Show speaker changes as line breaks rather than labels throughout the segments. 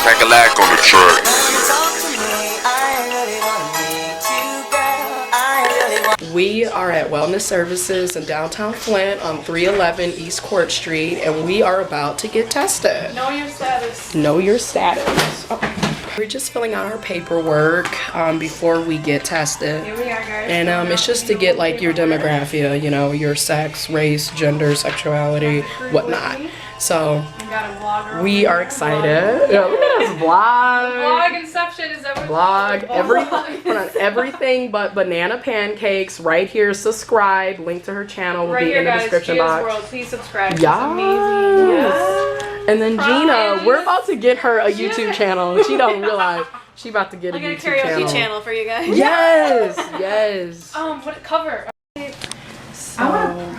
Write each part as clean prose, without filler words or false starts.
CrackaLack on the track.
We are at Wellness Services in downtown Flint on 311 East Court Street, and we are about to get tested.
Know your status.
Know your status. Oh. We're just filling out our paperwork before we get tested.
Here we are, guys.
And it's just to get like your demographic, you know, your sex, race, gender, sexuality, whatnot. So we are excited. Yeah, look at us vlog.
Vlog inception, is that what
Vlog everything but banana pancakes right here. Subscribe. Link to her channel will
right
be
here,
in the
guys,
description
Gina's
box.
World. Please subscribe.
Yes.
Amazing. Yes.
And then Gina, we're about to get her a YouTube channel. She don't realize she about to get a YouTube channel.
I got a karaoke channel for you guys.
Yes, yes.
What cover?
So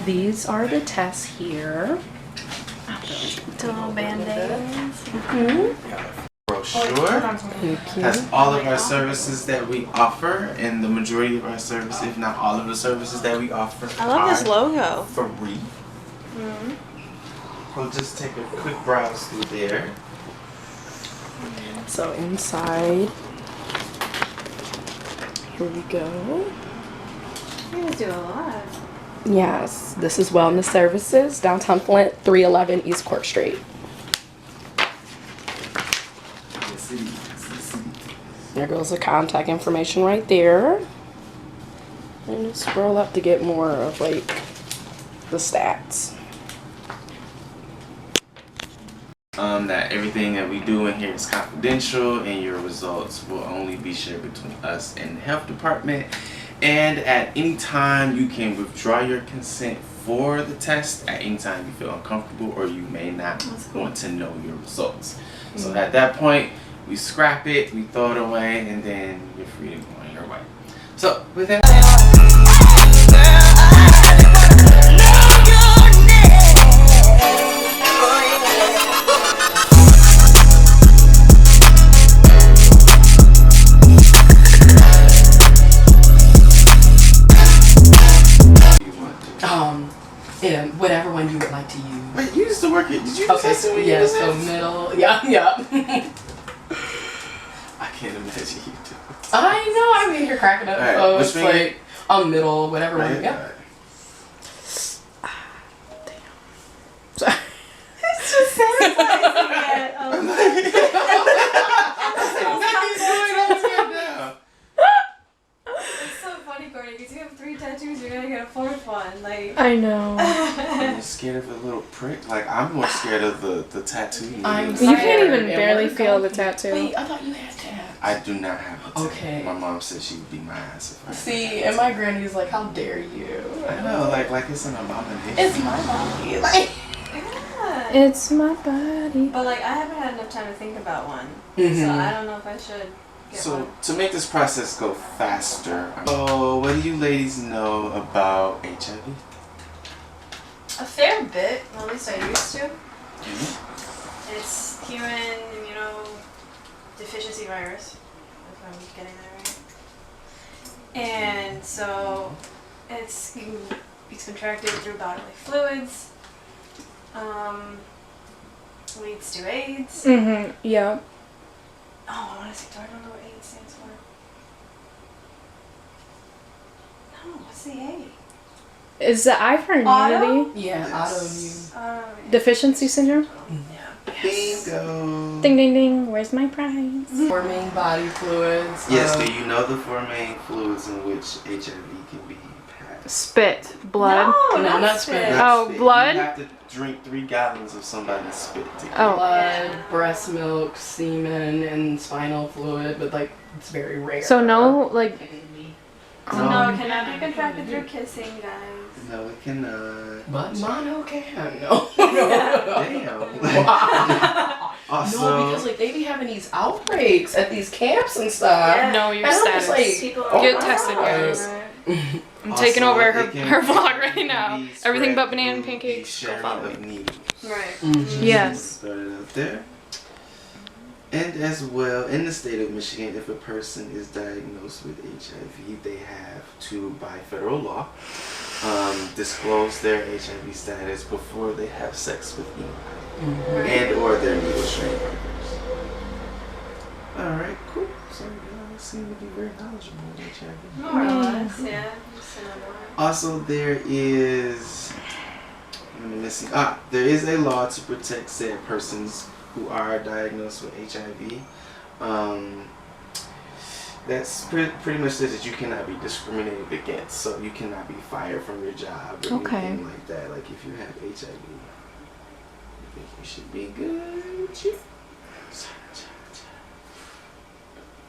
these are the tests here.
Little band-aids.
Brochure has all of our services that we offer, and the majority of our services, if not all of the services that we offer,
I love this logo.
free. We'll just take a quick browse through there.
So inside, here we go.
You guys do a lot.
Yes, this is Wellness Services, downtown Flint, 311 East Court Street. There goes the contact information right there. And just scroll up to get more of like the stats.
That everything that we do in here is confidential, and your results will only be shared between us and the health department. And at any time, you can withdraw your consent for the test at any time you feel uncomfortable or you may not want to know your results. So at that point, we scrap it, we throw it away, and then you're free to go on your way. So with that.
And whatever one you would like to use.
Wait, you used to work it. Did you
Okay, so yeah, so middle. Yeah.
I can't imagine you do.
I know, I'm in here cracking up.
Right,
So it's like middle, whatever one.
Right,
Yeah.
It's just sanitizing it. It's so funny, Courtney, because you have 3 tattoos, you're gonna get a 4th one. Like,
I know.
Are you scared of a little prick? Like, I'm more scared of the tattoo.
You
can't even barely feel the tattoo.
Wait, I thought you had tabs.
I do not have a tattoo.
Okay.
My mom said she would beat my ass if I
See, and my granny's like, how dare you?
I know, like it's an abomination.
It's my body. Like,
yeah.
It's my body.
But, like, I haven't had enough time to think about one.
Mhm.
So I don't know if I should get
So,
one.
to make this process go faster, what do you ladies know about HIV?
A fair bit, well, at least I used to. It's human immunodeficiency virus, if I'm getting that right. And so it's contracted through bodily fluids, leads to AIDS.
Yeah.
Oh, I want to say, do I remember what AIDS stands for? No, what's the A?
Is the I for immunity?
yeah, autoimmune.
Deficiency syndrome?
Yeah.
Bingo.
Ding ding ding. Where's my prize?
4 main body fluids.
Yes, do you know the 4 main fluids in which HIV can be passed?
Spit. Blood.
No, not
spit.
Oh,
spit.
blood?
You have to drink 3 gallons of somebody's spit to get
Oh.
Blood, breast milk, semen, and spinal fluid, but like it's very rare.
So no, like.
So no, it cannot be contracted through kissing, guys.
No, it cannot.
But mono can. No.
Damn. Also,
No, because like they be having these outbreaks at these camps and stuff.
Yeah.
Know your
And I'm just
status.
like,
People
oh
Get
my
tested,
God.
guys. I'm
Also,
taking over
it
her
can-
vlog
it
right
can
now.
be
Everything
spread
but banana
through
pancakes.
the
Go
sharing
follow
of
me.
needles.
Right.
Yes.
Started out there. And as well, in the state of Michigan, if a person is diagnosed with HIV, they have to, by federal law, disclose their HIV status before they have sex with anyone and or their needle strain partners. Alright, cool. So you seem to be very knowledgeable with HIV.
More or less, yeah. Just another one.
Also, there is there is a law to protect said persons who are diagnosed with HIV. That's pretty much says that you cannot be discriminated against, so you cannot be fired from your job or anything like that. Like if you have HIV, I think you should be good.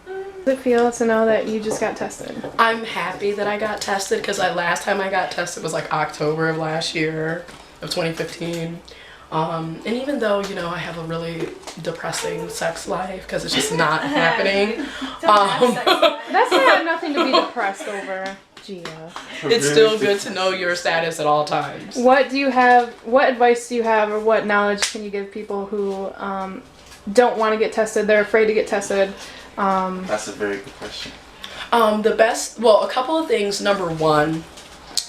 How does it feel to know that you just got tested?
I'm happy that I got tested because last time I got tested was like October of last year, of 2015. And even though, you know, I have a really depressing sex life because it's just not happening.
That's not nothing to be depressed over, Gia.
It's still good to know your status at all times.
What advice do you have, or what knowledge can you give people who don't want to get tested, they're afraid to get tested?
That's a very good question.
A couple of things. Number one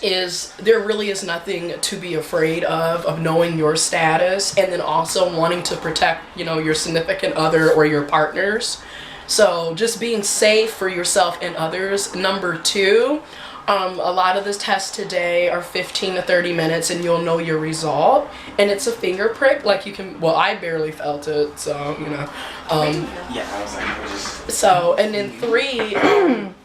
is there really is nothing to be afraid of knowing your status, and then also wanting to protect, you know, your significant other or your partners. So just being safe for yourself and others. Number two, a lot of the tests today are 15 to 30 minutes and you'll know your result. And it's a finger prick, like you can, well, I barely felt it, so, you know.
Yeah, I was like, just...
So, and then three,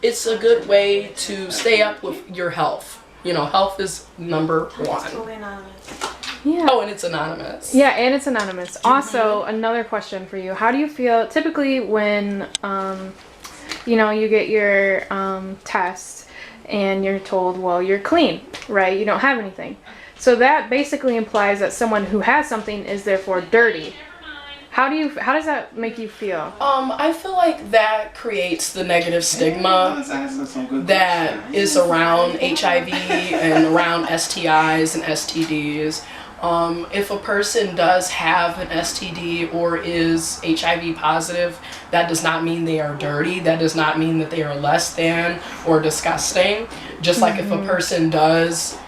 it's a good way to stay up with your health. You know, health is number one.
It's totally anonymous.
Yeah.
Oh, and it's anonymous.
Yeah, and it's anonymous. Also, another question for you. How do you feel typically when, you know, you get your test and you're told, well, you're clean, right? You don't have anything. So that basically implies that someone who has something is therefore dirty. How does that make you feel?
I feel like that creates the negative stigma that is around HIV and around STIs and STDs. If a person does have an STD or is HIV positive, that does not mean they are dirty. That does not mean that they are less than or disgusting. Just like if a person doesn't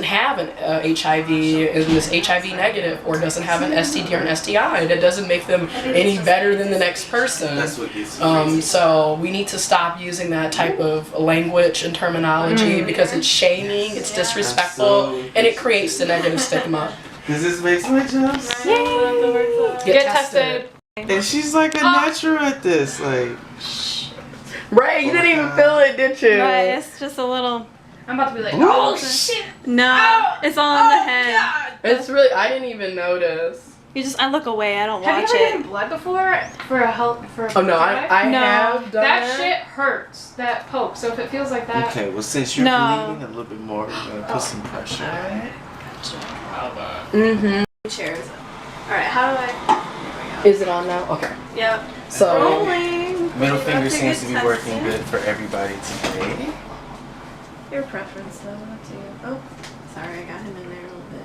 have an HIV and is HIV negative or doesn't have an STD or an STI, that doesn't make them any better than the next person.
That's what gets me.
So we need to stop using that type of language and terminology because it's shaming, it's disrespectful, and it creates the negative stigma.
Does this make my job?
Get tested.
And she's like a natural at this, like.
Right, you didn't even feel it, did you?
Right, it's just a little.
I'm about to be like,
Oh shit!
No, it's all in the head.
God. It's really, I didn't even notice.
I look away. I don't watch
have you ever
it.
given blood before for a health for?
Oh no, I
No.
have done
That shit hurts. That poke. So if it feels like that.
Okay, well since you're
No.
bleeding a little bit more, we're gonna put some pressure.
Alright.
Chairs. All right. How do I?
Is it on now? Okay.
Yep.
So
Rolling.
Middle finger
That's a
seems to
good
be working
testing.
good for everybody today.
Your preference, though. Up to you. Oh, sorry, I got him in there a little bit.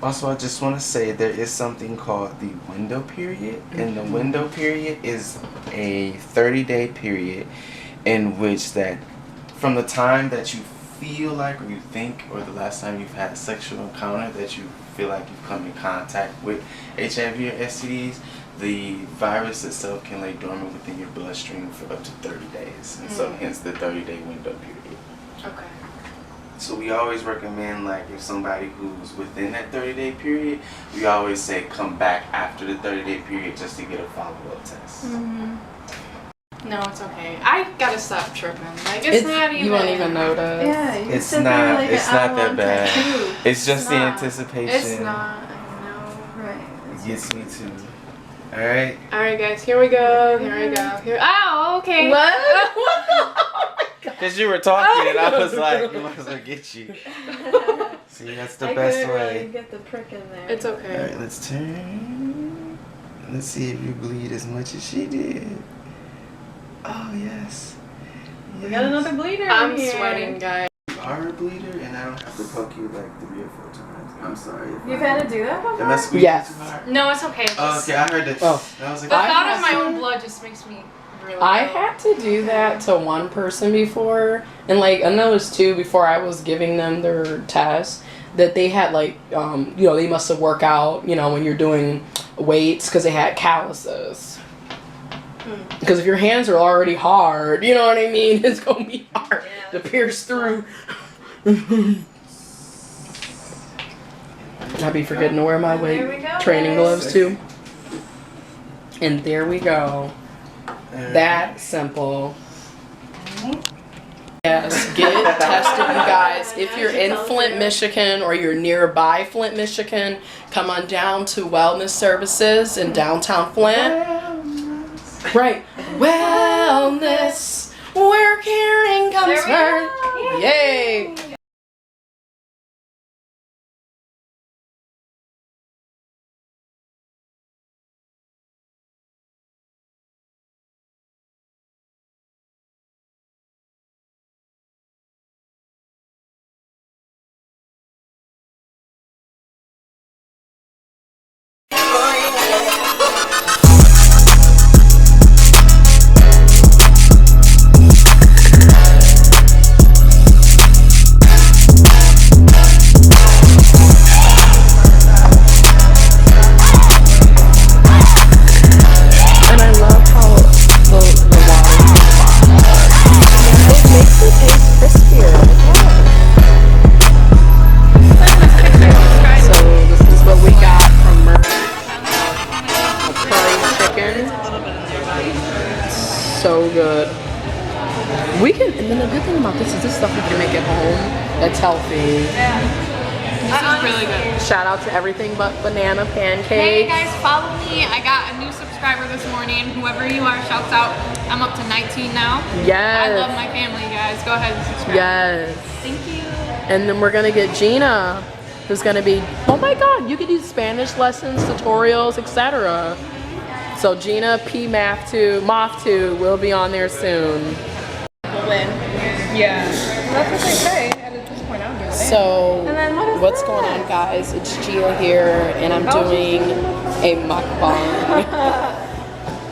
Also, I just want to say there is something called the window period, and the window period is a 30-day period in which that from the time that you feel like or you think or the last time you've had a sexual encounter that you feel like you've come in contact with HIV or STDs, the virus itself can lay dormant within your bloodstream for up to 30 days. And so hence the 30-day window period.
Okay.
So we always recommend, like, if somebody who's within that 30-day period, we always say come back after the 30-day period just to get a follow-up test.
No, it's okay. I gotta stop tripping. Like, it's not even.
You won't even notice.
Yeah, you
It's
sit there
not.
like
It's
an
not
hour-long
that
tattoo.
bad. It's just the
not.
anticipation.
It's not. I know.
Right.
It gets me too. All right.
Alright, guys, here we go. Here we go. Here. Ow, okay.
Because you were talking, and I was like, you might as well get you. See, that's the best way.
Get the prick in there.
It's
All
okay.
right, let's turn. Let's see if you bleed as much as she did. Oh yes.
We got another bleeder.
I'm
in here.
sweating, guys.
You are a bleeder, and I don't have to poke you like 3 or 4 times. I'm sorry.
You've had to do that before?
Am I squeezing
Yes.
too hard?
No, it's okay. It's
Oh,
just,
okay, I heard that.
Oh.
I was like,
the
I
thought
have
of my
to-
own blood just makes me really
I
low.
had to do that to one person before, and like I noticed too before I was giving them their test that they had like you know, they must have worked out, you know, when you're doing weights because they had calluses. Because if your hands are already hard, you know what I mean, it's gonna be hard to pierce through. I'd be forgetting to wear my weight training gloves too. And there we go. That simple. Yes, get tested, you guys. If you're in Flint, Michigan, or you're nearby Flint, Michigan, come on down to Wellness Services in downtown Flint. Right. Wellness, where caring comes first. Yay. And I love how the water it makes it taste crispier. So this is what we got from Merc. A curry chicken. So good. We can, and then the good thing about this is this stuff we can make at home. That's healthy.
This is really good.
Shout out to Everything But Banana Pancakes.
Hey guys, follow me. I got a new subscriber this morning. Whoever you are, shouts out. I'm up to 19 now.
Yes.
I love my family, guys. Go ahead and subscribe.
Yes.
Thank you.
And then we're gonna get Gina, who's gonna be, oh my god, you can do Spanish lessons, tutorials, etc. So Gina P Mafteiu will be on there soon.
Yeah. That's what they say. At this point, I don't give a damn.
So
then what is
what's going on, guys? It's Gia here, and I'm doing a mukbang.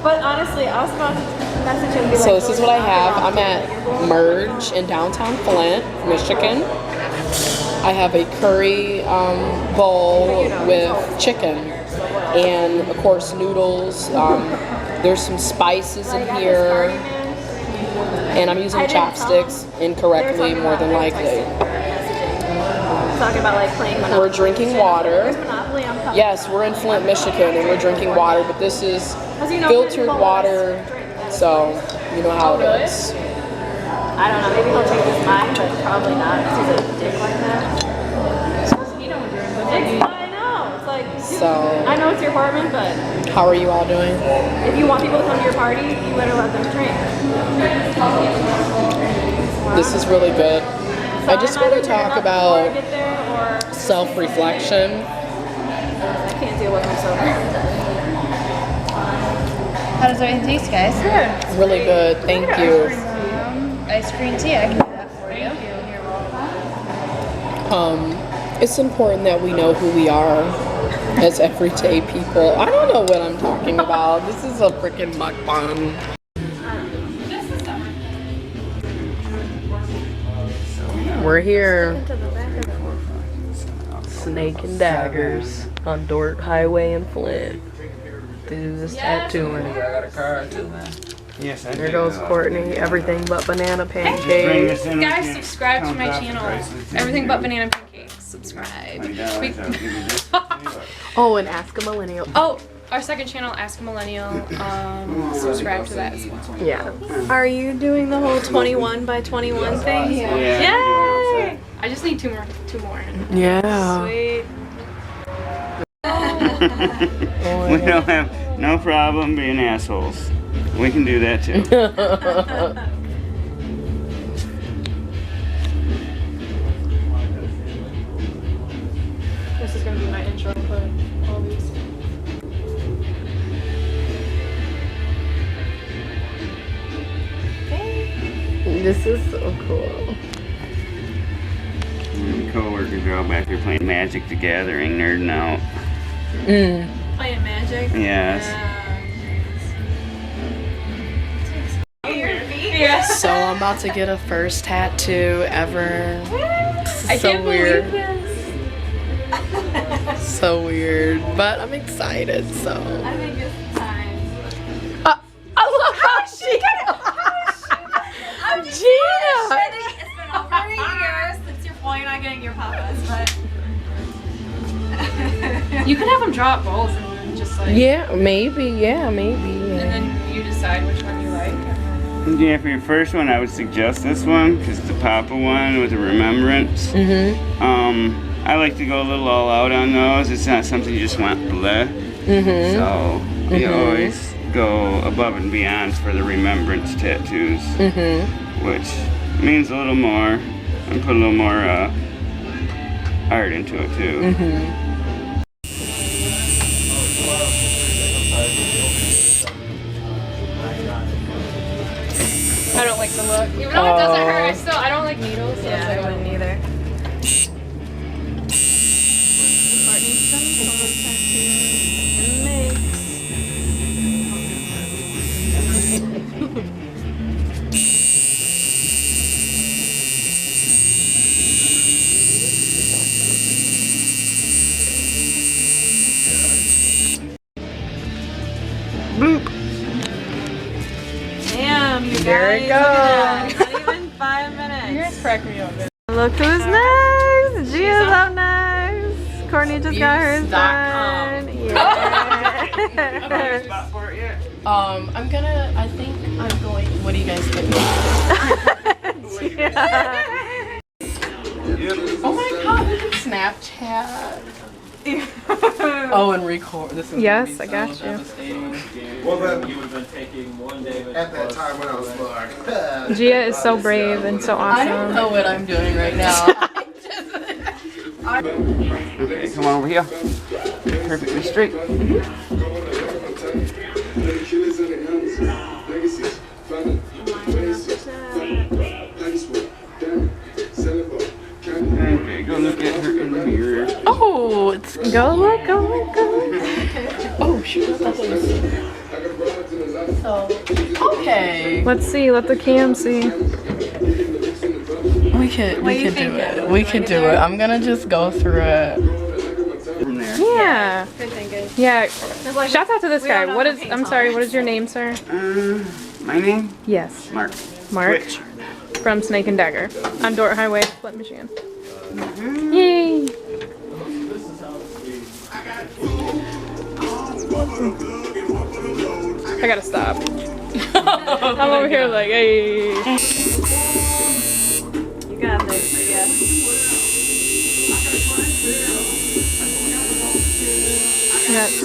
But honestly, I was about to message him.
So this is what I have. I'm at Merge in downtown Flint, Michigan. I have a curry bowl with chicken and of course noodles. There's some spices in here, and I'm using chopsticks incorrectly more than likely.
Talking about like playing Monopoly.
We're drinking water.
Monopoly on top.
Yes, we're in Flint, Michigan, and we're drinking water, but this is filtered water, so you know how it is.
I don't know, maybe he'll change his mind, but probably not, because he's a dick like that. I know, it's like, dude,
So,
I know it's your apartment, but
how are you all doing?
if you want people to come to your party, you better let them drink.
This is really good.
So
I just
I'm
want to
either gonna
talk
get
about
there or
self-reflection.
I can't deal with myself.
How does everything taste, guys? Good.
Really good, thank you.
Ice cream tea, I can do that for you.
It's important that we know who we are as everyday people. I don't know what I'm talking about. This is a freaking mukbang. We're here. Snake and Daggers on Dort Highway in Flint. To do this tattooing.
Yes, I
There goes Courtney. Everything but banana pancakes.
Guys, subscribe to my channel. Everything but banana pancakes. Subscribe.
Oh, and Ask a Millennial.
Oh, our second channel, Ask a Millennial. Subscribe to that as well.
Yeah.
Are you doing the whole 21 by 21 thing?
Yay! I just need two more.
Yeah.
Sweet.
We don't have no problem being assholes. We can do that too.
This is gonna be my intro for all these.
This is so cool.
Co-workers are all back there playing Magic the Gathering, nerding out.
Playing Magic?
Yes.
Gia.
So I'm about to get a first tattoo ever.
I
So
can't
weird.
believe this.
So weird, but I'm excited. So.
I think it's time.
Oh look how she.
I'm just
Gina.
It's been over a year since you're probably not getting your papas, but you can have them draw up both and just like
Yeah, maybe. Yeah, maybe.
and then you decide which one you like.
Yeah, for your first one, I would suggest this one because it's the Papa one with the remembrance. I like to go a little all out on those. It's not something you just want bleh. So you always go above and beyond for the remembrance tattoos, which means a little more and put a little more art into it too.
I don't like the look. Even though it doesn't hurt, I don't like needles. So
Yeah, I wouldn't either.
Bloop.
Damn, you
There it
guys. Look at that. Not even 5 minutes.
You guys crack me up.
Look who's next. Gia's up next. Courtney just got hers done. Yeah.
I think I'm going. What do you guys think?
Yeah.
Oh my god, look at Snapchat. Oh, and record. This is
Yes, I got you.
devastating.
Well, then,
You would have been taking one day
at that time when I was born.
Gia is so brave and so
I don't
awesome.
know what I'm doing right now.
Okay, come on over here. Perfectly straight. Okay, go look at her in the mirror.
Oh, it's
Go look, go look, go look.
oh shoot! I thought that was so okay.
Let's see, let the cam see.
We could do it. We could do it. I'm gonna just go through it.
From there.
Yeah.
Good thinking.
Yeah. Shout out to this guy. What is, I'm sorry, what is your name, sir?
My name?
Yes.
Mark.
Mark.
Twitch.
From Snake and Dagger on Dort Highway, Flint, Michigan. Yay! I gotta stop. I'm over here like, hey.
You got this, Gia.
Nuts.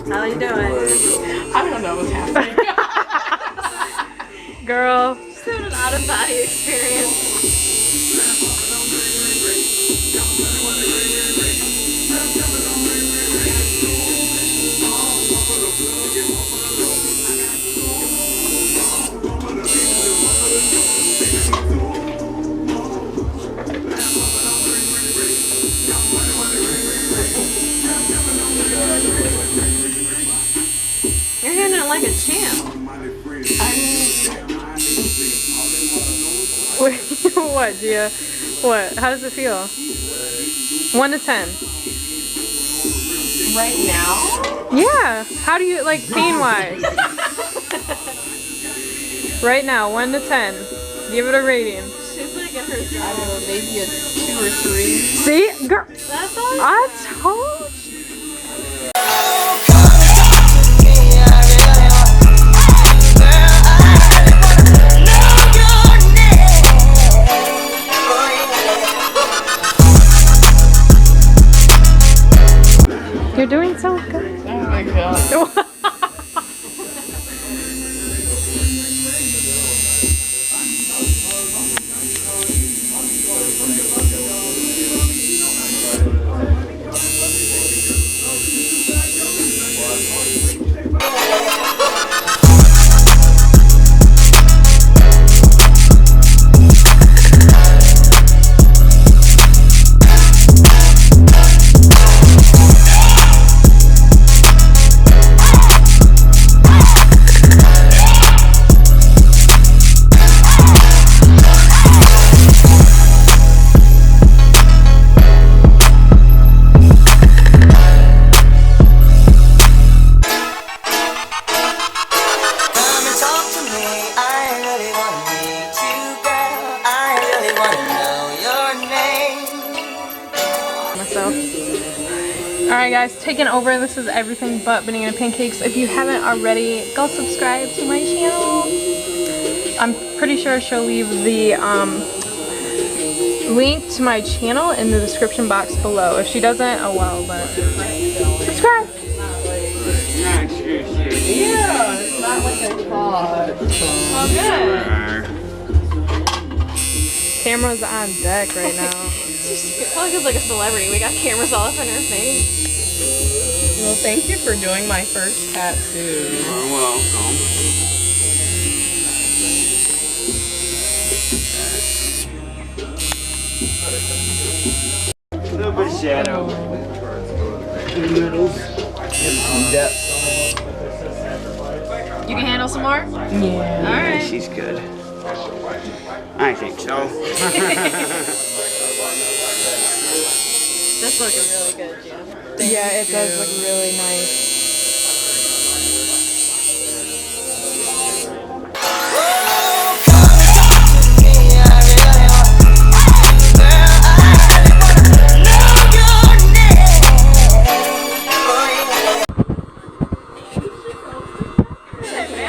How you doing?
I don't know what's happening.
Girl.
Just having an out of body experience. You're handling it like a champ.
What, Gia? What? How does it feel? 1 to 10.
Right now?
Yeah. How do you, like, pain-wise? Right now, 1 to 10. Give it a rating.
She's gonna get her
I don't know, maybe a 2 or 3.
See? Girl.
That's all.
I told you. You're doing so good.
Oh my god.
So, alright guys, taking over. This is everything but banana pancakes. If you haven't already, go subscribe to my channel. I'm pretty sure she'll leave the link to my channel in the description box below. If she doesn't, oh well, but subscribe.
Yeah, it's not like I thought.
Oh, good. Camera's on deck right now.
It probably feels like a celebrity. We got cameras all up in her face.
Well, thank you for doing my first tattoo.
You're welcome. A little bit of shadow in the middle.
You can handle some more?
Yeah.
Alright.
She's good. I think so.
That's looking really good, Gina.
Yeah, it does look really nice.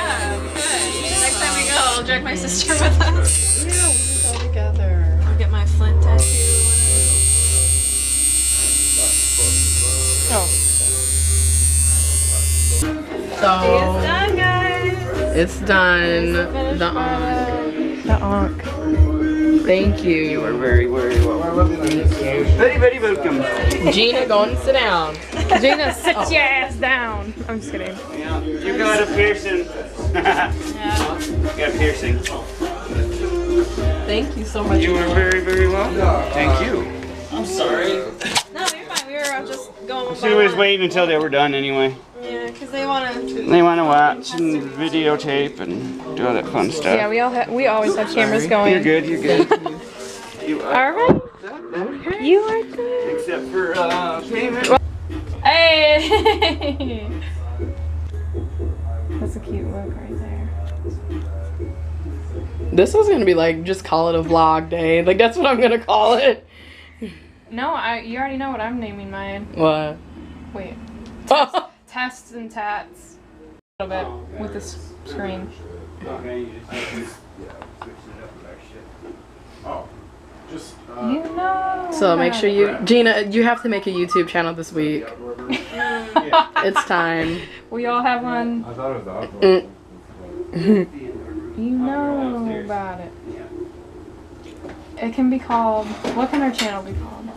Next time we go, I'll drag my sister with us.
Yeah, we can go together.
I'll get my Flint tattoo.
So
It's done, guys.
it's done.
The onk.
Thank
You
you.
are very, very welcome. Very, very welcome.
Gina, go and sit down.
Gina, sit your ass down. I'm just kidding.
Yeah, you got a piercing.
Yeah.
You got a piercing.
Thank you so much.
You are very, very welcome. Thank you.
I'm sorry.
No, you're fine. We were just going
She was waiting until they were done anyway.
Yeah, because they want to.
They want to watch and videotape and do all that fun stuff.
Yeah, we always have cameras going.
You're good, you're good. You are.
Alright. You are good.
Except for payment.
Hey! That's a cute look right there.
This was gonna be like, just call it a vlog day. Like, that's what I'm gonna call it.
No, you already know what I'm naming mine.
What?
Wait. Tests and tats. A little bit with this screen.
Okay, you just
Oh, just
You know.
So make sure you, Gina, you have to make a YouTube channel this week. It's time.
We all have one.
I thought it was the
You know about it. It can be called. What can our channel be called?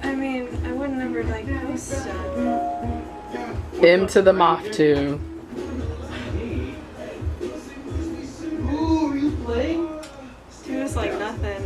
I mean, I would never like post stuff.
M to the Mafteiu.
Do us like nothing.